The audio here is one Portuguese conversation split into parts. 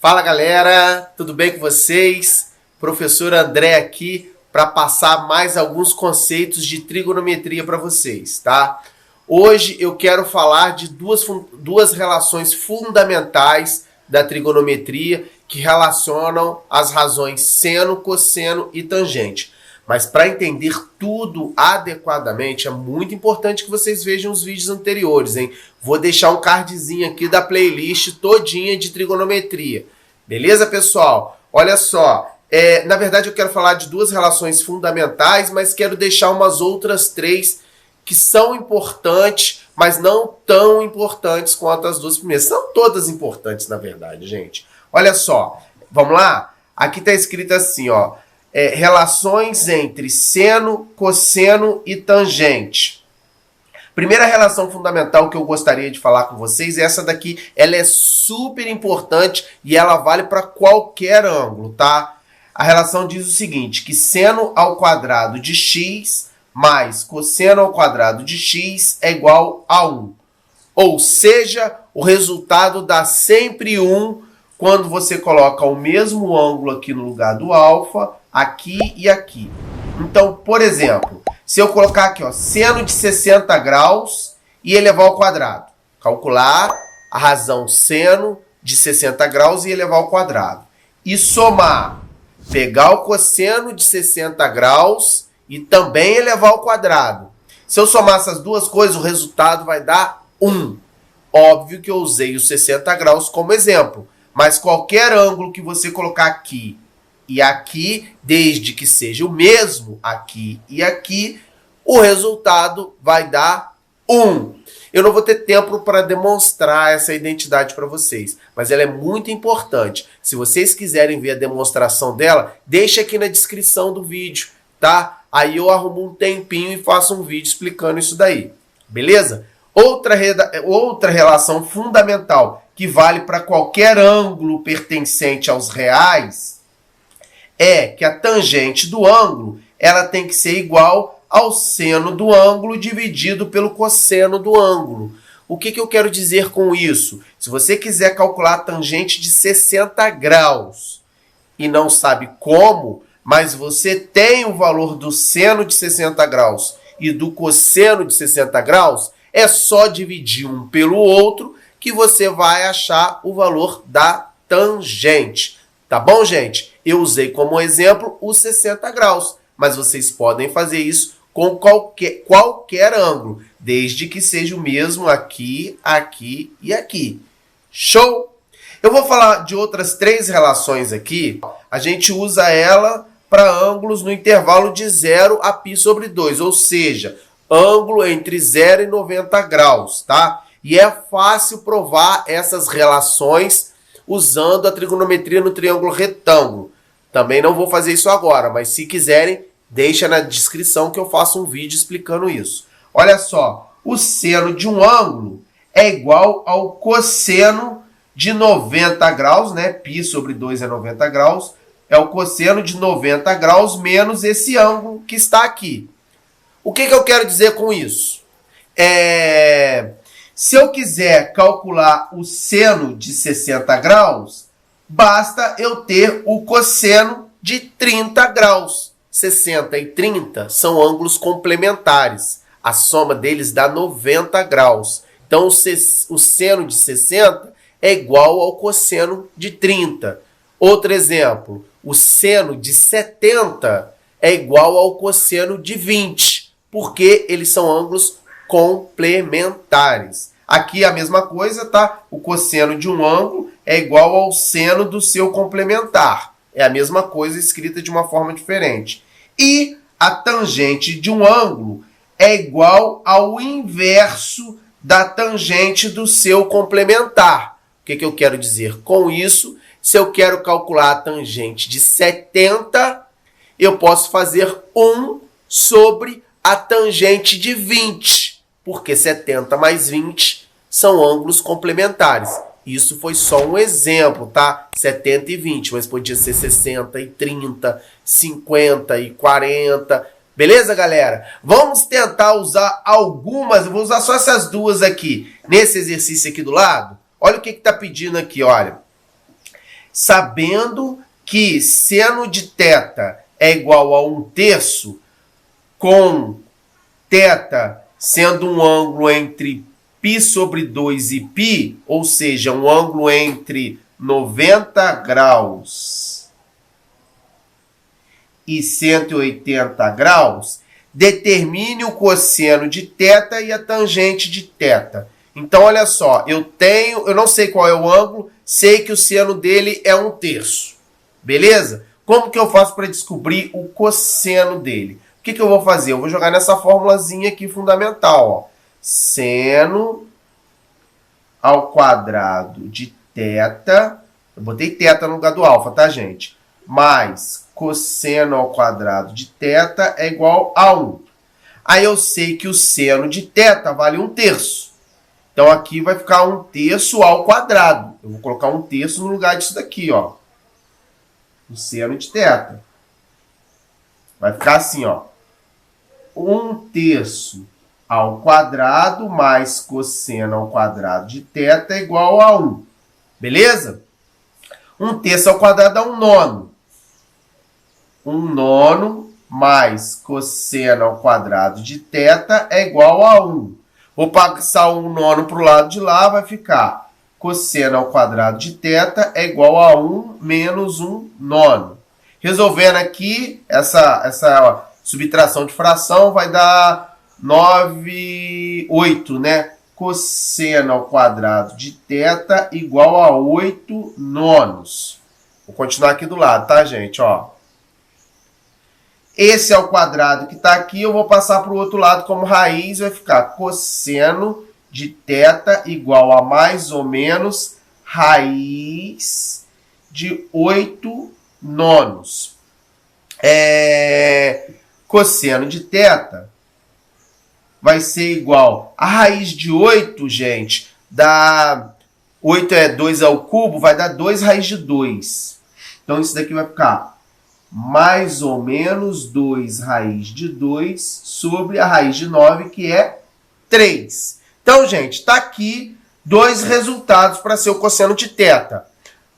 Fala galera, tudo bem com vocês? Professor André aqui para passar mais alguns conceitos de trigonometria para vocês, tá? Hoje eu quero falar de duas relações fundamentais da trigonometria que relacionam as razões seno, cosseno e tangente. Mas para entender tudo adequadamente, é muito importante que vocês vejam os vídeos anteriores, hein? Vou deixar um cardzinho aqui da playlist todinha de trigonometria. Beleza, pessoal? Olha só, na verdade eu quero falar de duas relações fundamentais, mas quero deixar umas outras três que são importantes, mas não tão importantes quanto as duas primeiras. São todas importantes, na verdade, gente. Olha só, vamos lá? Aqui está escrito assim, ó. Relações entre seno, cosseno e tangente. Primeira relação fundamental que eu gostaria de falar com vocês é essa daqui. Ela é super importante e ela vale para qualquer ângulo, tá? A relação diz o seguinte, que seno ao quadrado de x mais cosseno ao quadrado de x é igual a 1. Ou seja, o resultado dá sempre 1 quando você coloca o mesmo ângulo aqui no lugar do alfa, aqui e aqui. Então, por exemplo, se eu colocar aqui, ó, seno de 60 graus e elevar ao quadrado. Calcular a razão seno de 60 graus e elevar ao quadrado. E somar, pegar o cosseno de 60 graus e também elevar ao quadrado. Se eu somar essas duas coisas, o resultado vai dar 1. Óbvio que eu usei os 60 graus como exemplo, mas qualquer ângulo que você colocar aqui e aqui, desde que seja o mesmo aqui e aqui, o resultado vai dar 1. Eu não vou ter tempo para demonstrar essa identidade para vocês, mas ela é muito importante. Se vocês quiserem ver a demonstração dela, deixa aqui na descrição do vídeo, tá? Aí eu arrumo um tempinho e faço um vídeo explicando isso daí, beleza? Outra relação fundamental que vale para qualquer ângulo pertencente aos reais é que a tangente do ângulo ela tem que ser igual ao seno do ângulo dividido pelo cosseno do ângulo. O que eu quero dizer com isso? Se você quiser calcular a tangente de 60 graus e não sabe como, mas você tem o valor do seno de 60 graus e do cosseno de 60 graus, é só dividir um pelo outro que você vai achar o valor da tangente. Tá bom, gente? Eu usei como exemplo os 60 graus, mas vocês podem fazer isso com qualquer ângulo, desde que seja o mesmo aqui, aqui e aqui. Show? Eu vou falar de outras três relações aqui. A gente usa ela para ângulos no intervalo de 0 a π sobre 2, ou seja, ângulo entre 0 e 90 graus, tá? E é fácil provar essas relações usando a trigonometria no triângulo retângulo. Também não vou fazer isso agora, mas se quiserem, deixa na descrição que eu faço um vídeo explicando isso. Olha só, o seno de um ângulo é igual ao cosseno de 90 graus, né? Π sobre 2 é 90 graus. É o cosseno de 90 graus menos esse ângulo que está aqui. O que eu quero dizer com isso? Se eu quiser calcular o seno de 60 graus, basta eu ter o cosseno de 30 graus. 60 e 30 são ângulos complementares. A soma deles dá 90 graus. Então, o seno de 60 é igual ao cosseno de 30. Outro exemplo, o seno de 70 é igual ao cosseno de 20, porque eles são ângulos complementares. Aqui a mesma coisa, tá? O cosseno de um ângulo é igual ao seno do seu complementar. É a mesma coisa escrita de uma forma diferente. E a tangente de um ângulo é igual ao inverso da tangente do seu complementar. O que eu quero dizer com isso? Se eu quero calcular a tangente de 70, eu posso fazer 1 sobre a tangente de 20, porque 70 mais 20 são ângulos complementares. Isso foi só um exemplo, tá? 70 e 20, mas podia ser 60 e 30, 50 e 40. Beleza, galera? Vamos tentar usar algumas, eu vou usar só essas duas aqui, nesse exercício aqui do lado. Olha o que está pedindo aqui, olha. Sabendo que seno de θ é igual a 1/3, com θ sendo um ângulo entre π sobre 2 e π, ou seja, um ângulo entre 90 graus e 180 graus, determine o cosseno de θ e a tangente de θ. Então, olha só, eu não sei qual é o ângulo, sei que o seno dele é 1/3. Beleza? Como que eu faço para descobrir o cosseno dele? O que eu vou fazer? Eu vou jogar nessa formulazinha aqui fundamental, ó. Seno ao quadrado de θ, eu botei θ no lugar do alfa, tá, gente? Mais cosseno ao quadrado de θ é igual a 1. Aí eu sei que o seno de θ vale 1/3. Então aqui vai ficar 1/3 ao quadrado. Eu vou colocar 1/3 no lugar disso daqui, ó. O seno de θ. Vai ficar assim, ó. 1/3 ao quadrado mais cosseno ao quadrado de θ é igual a 1. Beleza? 1/3 ao quadrado dá 1/9. 1/9 mais cosseno ao quadrado de θ é igual a 1. Vou passar o 1/9 para o lado de lá, vai ficar cosseno ao quadrado de θ é igual a 1 menos 1/9. Resolvendo aqui, essa subtração de fração vai dar 9/8, né? Cosseno ao quadrado de θ igual a 8/9. Vou continuar aqui do lado, tá, gente? Ó. Esse é o quadrado que está aqui, eu vou passar para o outro lado como raiz, vai ficar cosseno de θ igual a mais ou menos raiz de 8/9. Cosseno de θ vai ser igual a raiz de 8, gente, dá 8 é 2 ao cubo, vai dar 2 raiz de 2. Então isso daqui vai ficar mais ou menos 2 raiz de 2 sobre a raiz de 9, que é 3. Então, gente, está aqui dois resultados para ser o cosseno de θ.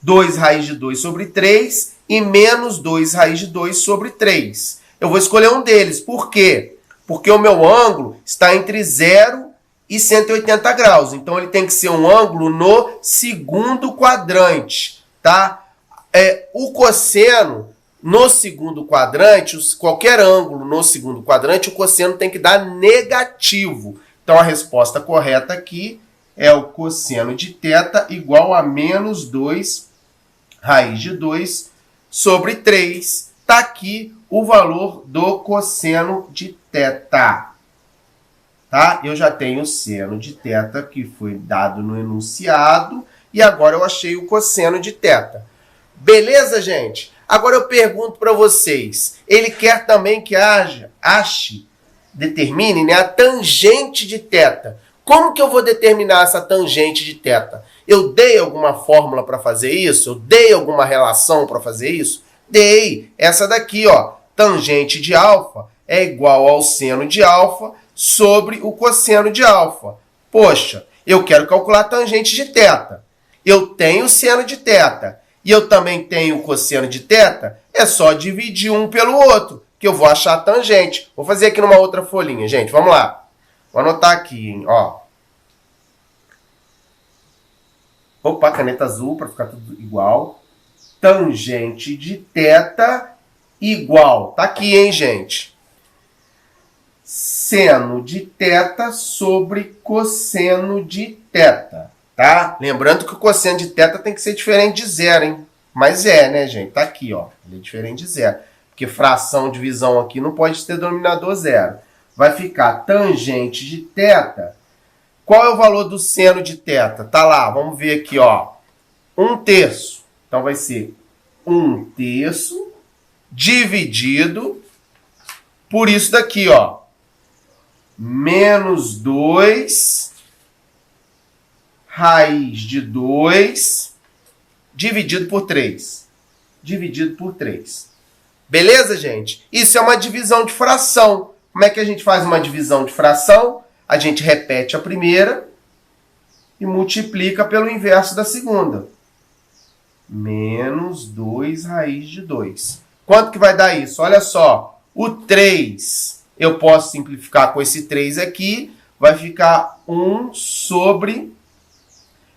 2 raiz de 2 sobre 3 e menos 2 raiz de 2 sobre 3. Eu vou escolher um deles. Por quê? Porque o meu ângulo está entre 0 e 180 graus. Então, ele tem que ser um ângulo no segundo quadrante, tá? O cosseno no segundo quadrante, qualquer ângulo no segundo quadrante, o cosseno tem que dar negativo. Então, a resposta correta aqui é o cosseno de θ igual a menos 2 raiz de 2 sobre 3. Está aqui o valor do cosseno de θ. Tá? Eu já tenho o seno de θ que foi dado no enunciado e agora eu achei o cosseno de θ. Beleza, gente? Agora eu pergunto para vocês, ele quer também que determine, né, a tangente de θ. Como que eu vou determinar essa tangente de θ? Eu dei alguma fórmula para fazer isso? Eu dei alguma relação para fazer isso? Dei. Essa daqui, ó, tangente de alfa é igual ao seno de alfa sobre o cosseno de alfa. Poxa, eu quero calcular a tangente de θ. Eu tenho o seno de θ. E eu também tenho o cosseno de θ, é só dividir um pelo outro, que eu vou achar a tangente. Vou fazer aqui numa outra folhinha, gente. Vamos lá. Vou anotar aqui, hein? Ó. Opa, caneta azul para ficar tudo igual. Tangente de θ igual. Tá aqui, hein, gente? Seno de θ sobre cosseno de θ. Tá? Lembrando que o cosseno de θ tem que ser diferente de zero, hein? Mas né, gente? Tá aqui, ó. Ele é diferente de zero. Porque fração, divisão aqui não pode ter denominador zero. Vai ficar tangente de θ. Qual é o valor do seno de θ? Tá lá, vamos ver aqui, ó. 1/3. Então vai ser 1/3 dividido por isso daqui, ó. Menos 2 raiz de 2 dividido por 3. Dividido por 3. Beleza, gente? Isso é uma divisão de fração. Como é que a gente faz uma divisão de fração? A gente repete a primeira e multiplica pelo inverso da segunda. menos 2 raiz de 2. Quanto que vai dar isso? Olha só, o 3, eu posso simplificar com esse 3 aqui, vai ficar 1 sobre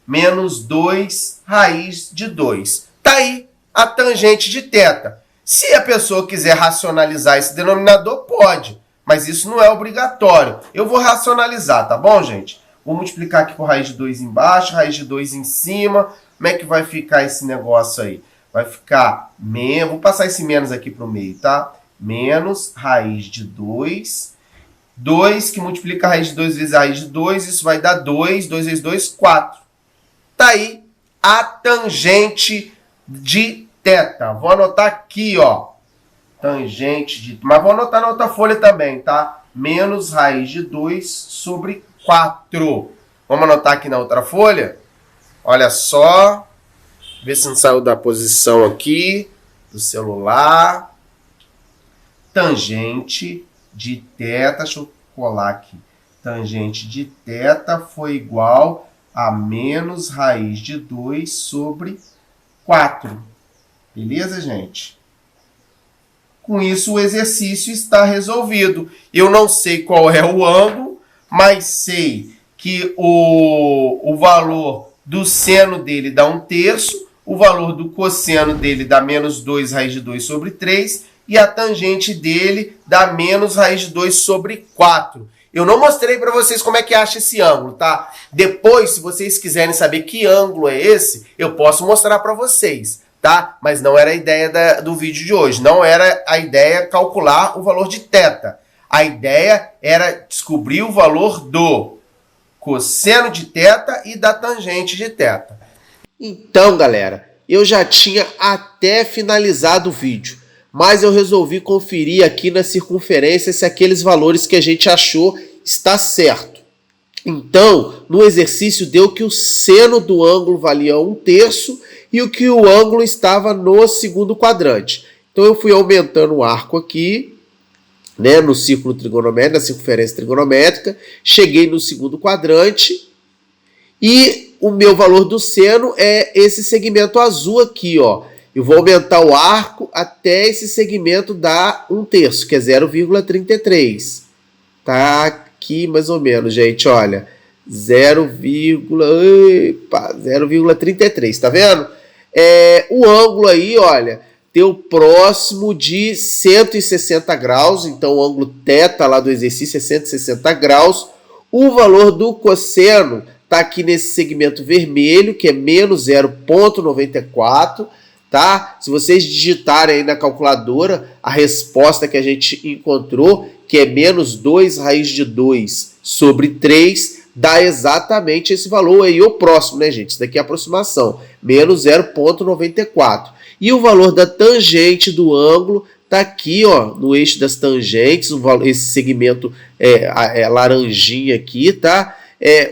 menos 2 raiz de 2. Tá aí a tangente de θ. Se a pessoa quiser racionalizar esse denominador, pode, mas isso não é obrigatório. Eu vou racionalizar, tá bom, gente? Vou multiplicar aqui por raiz de 2 embaixo, raiz de 2 em cima. Como é que vai ficar esse negócio aí? Vai ficar menos, vou passar esse menos aqui para o meio, tá? Menos raiz de 2. 2 que multiplica a raiz de 2 vezes a raiz de 2, isso vai dar 2. 2 vezes 2, 4. Tá aí a tangente de θ. Vou anotar aqui, ó. Tangente de... Mas vou anotar na outra folha também, tá? Menos raiz de 2 sobre 4. Vamos anotar aqui na outra folha? Olha só. Vê se não saiu da posição aqui do celular. Tangente de θ. Deixa eu colar aqui. Tangente de θ foi igual a menos raiz de 2 sobre 4. Beleza, gente? Com isso, o exercício está resolvido. Eu não sei qual é o ângulo, mas sei que o valor do seno dele dá 1/3, o valor do cosseno dele dá menos 2 raiz de 2 sobre 3, e a tangente dele dá menos raiz de 2 sobre 4. Eu não mostrei para vocês como é que acha esse ângulo, tá? Depois, se vocês quiserem saber que ângulo é esse, eu posso mostrar para vocês, tá? Mas não era a ideia do vídeo de hoje. Não era a ideia calcular o valor de θ. A ideia era descobrir o valor do cosseno de θ e da tangente de θ. Então, galera, eu já tinha até finalizado o vídeo, mas eu resolvi conferir aqui na circunferência se aqueles valores que a gente achou está certo. Então, no exercício deu que o seno do ângulo valia 1/3 e o que o ângulo estava no segundo quadrante. Então eu fui aumentando o arco aqui, né, no círculo trigonométrico, na circunferência trigonométrica, cheguei no segundo quadrante e o meu valor do seno é esse segmento azul aqui, ó. Eu vou aumentar o arco até esse segmento dar 1/3, que é 0,33. Tá aqui mais ou menos, gente, olha. 0,33, tá vendo? O ângulo aí, olha, deu próximo de 160 graus, então o ângulo θ lá do exercício é 160 graus. O valor do cosseno tá aqui nesse segmento vermelho, que é menos 0,94. Tá? Se vocês digitarem aí na calculadora a resposta que a gente encontrou, que é menos 2 raiz de 2 sobre 3, dá exatamente esse valor aí, o próximo, né, gente? Isso daqui é a aproximação, menos 0,94. E o valor da tangente do ângulo tá aqui, ó, no eixo das tangentes, esse segmento laranjinha aqui, tá?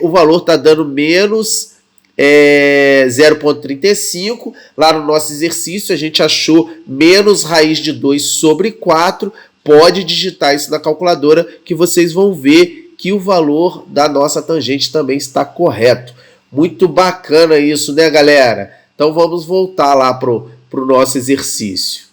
O valor tá dando menos 0,35. Lá no nosso exercício a gente achou menos raiz de 2 sobre 4. Pode digitar isso na calculadora que vocês vão ver que o valor da nossa tangente também está correto. Muito bacana isso, né, galera? Então vamos voltar lá pro nosso exercício.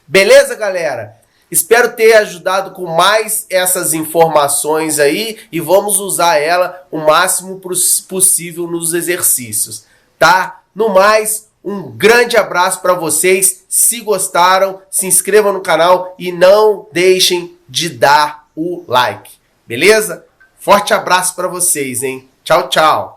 Beleza, galera? Espero ter ajudado com mais essas informações aí e vamos usar ela o máximo possível nos exercícios, tá? No mais, um grande abraço para vocês. Se gostaram, se inscrevam no canal e não deixem de dar o like, beleza? Forte abraço para vocês, hein? Tchau, tchau!